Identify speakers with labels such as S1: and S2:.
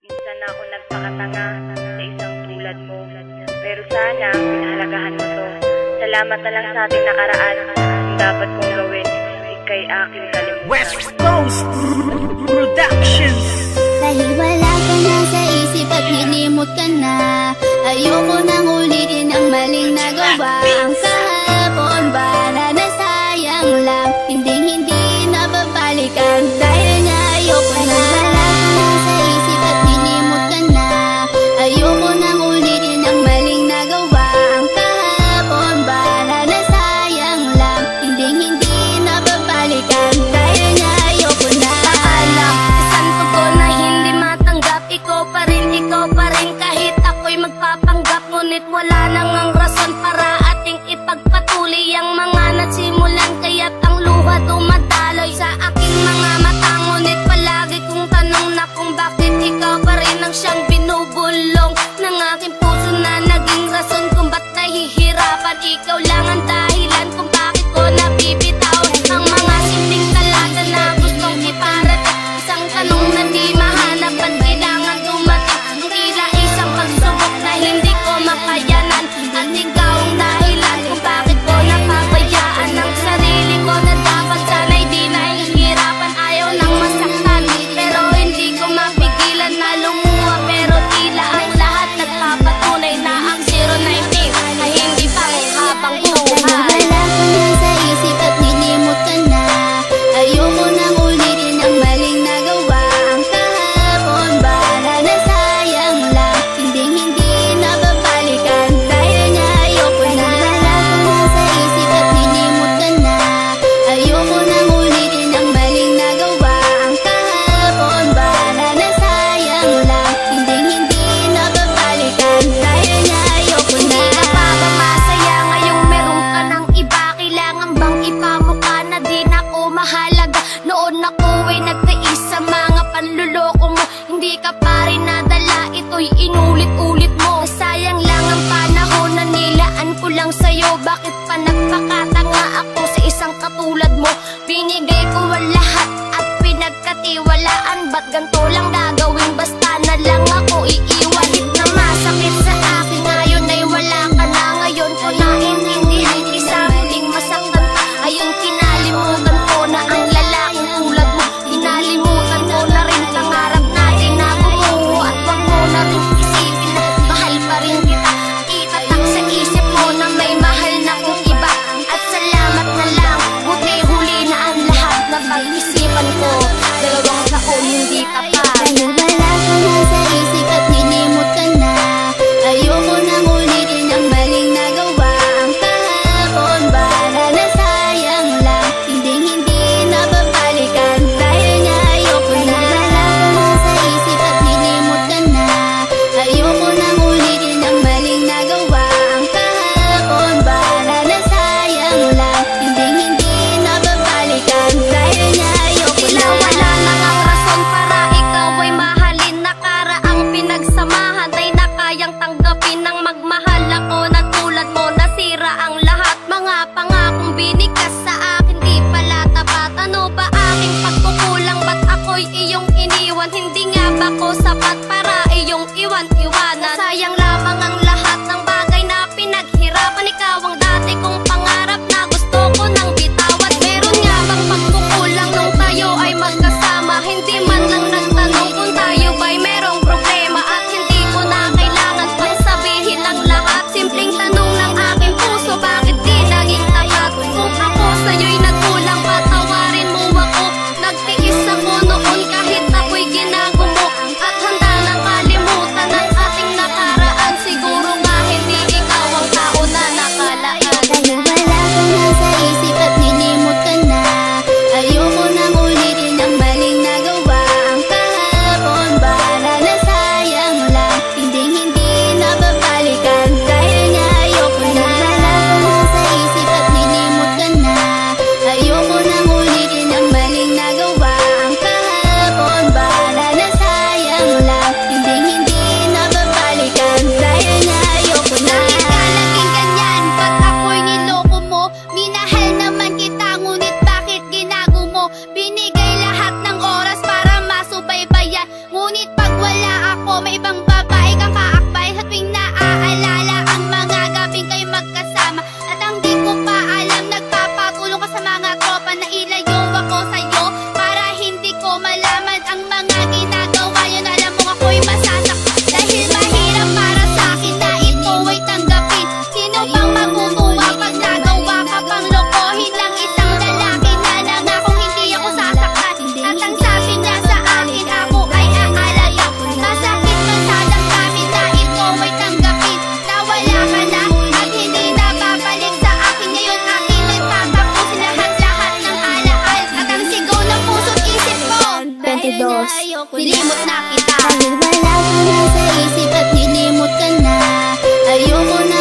S1: Minsan ako nagpakatanga sa isang tulad mo. Pero sana, pinahalagahan mo to. Salamat na lang sa ating nakaraan. Ang dapat kong gawin, ika'y aking kalimutan.
S2: West Coast Productions.
S3: Dahil wala ka na sa isip at hinimot ka na, ayoko nang ulitin ang maling nagawa. Ang kahapon ba na nasayang lang, hindi na babalikan. Dahil nga ayoko na. Wala ka na sa isip at hinimot ka na, ayoko nang ulitin ang maling nagawa. Ang kahapon ba na nasayang lang, hindi na babalikan. Dahil nga ayoko na. Paalam, isang tugon na hindi matanggap. Ikaw pa rin kahit ako'y magpapanggap. Ngunit wala nang ang rason para ating ipagpatuloy ang mga nagsimulan. Kaya't ang luha dumadaloy sa aking mga mata. Ngunit palagi kong tanong na kung bakit ikaw pa rin ang siyang binubulong ng aking puso na naging rason kung ba't nahihirapan. Ikaw lang ang dahilan kung bakit ko nabibitaw ang mga simpleng talaga na gustong iparating. Isang tanong na di mahanap at kailangan dumating. Ang tila isang pagsubok na hindi ko makayanan. At ikaw ang dahilan kung bakit ko napabayaan ang sarili ko na dapat sana'y di nahihirapan. Ayaw nang masaktan pero hindi ko mapigilan na lumuha. Pero tila ang lahat nagpapatunay na ang 019 ay hindi pa habang buhay. Wala ka na sa isip at hinimot ka na, ayoko nang ulitin ang maling nagawa. Ang kahapon ba na nasayang lang, hindi na babalikan. Dahil nga ayoko na. Wala ka na sa isip at hinimot ka na, ayoko nang ulitin ang maling nagawa. Ang kahapon ba na nasayang lang, hindi na babalikan. Dahil nga ayoko na. Hindi ka pa ba masaya ngayong meron ka ng iba? Kailangan bang ipamukha na di na ako mahalaga? Noon ako ay nagtiis sa mga panluloko mo. Hindi ka pa rin nadala, ito'y inulit-ulit mo. Sayang lang ang panahon na nilaan ko lang sa'yo. Bakit pa nagpakatanga ako sa isang katulad mo? Binigay ko ang lahat at pinagkatiwalaan. Ba't ganito lang gagawin basta na lang ako iiwan? Kahit na masakit sa akin ngayon ay wala ka na. Ngayon ko naiintindihan isa muling masaktan ka. Ayun kinalimutan ko na ang lalaking tulad mo. Kinalimutan ko na rin pangarap natin na bumuo. At wag mo na rin isipin na mahal pa rin kita. Itatak sa isip mo na may mahal na kong iba. At salamat na lang, buti huli na ang lahat na pag-isipan ko. 2 taon hindi tapat. Dahil wala ka na sa isip at hinimot ka na, ayoko nang ulitin ang maling nagawa. Ang kahapon ba na nasayang lang, hindi na babalikan. Dahil nga ayoko na. Wala ka na sa isip at hinimot ka na, ayoko nang ulitin ang maling nagawa. Ang kahapon ba na nasayang lang, hindi na babalikan. Dahil nga ayoko na. Wala na ang rason para ikaw ay mahalin. Nakaraang pinagsamahan ay nakayang tanggapin ng magmahal ako na tulad mo. Nasira ang lahat, mga pangakong binigkas sa akin di pala tapat. Ano ba aking pagkukulang? Ba't ako'y iyong iniwan? Hindi nga ba ko sapat para iyong iwan-iwanan? Sayang lamang ang lahat ng bagay na pinaghirapan. Ikaw ang dati kong pangarap na gusto ko nang bitawan. Meron nga bang pagkukulang nung tayo ay magkasama? Hindi man lang nagtanong kung tayo ba'y merong problema. At hindi ko na kailangan pang sabihin ang lahat. Simpleng tanong ng aking puso, bakit di naging tapat? Kung ako sa'yo'y nagkulang, patawarin mo ako. Nagtiis ako noon kahit ako'y ginagumo. At handa nang kalimutan ang ating nakaraan. dos. Hinimot na kita. Dahil wala ka na sa isip at hinimot ka na. Ayoko na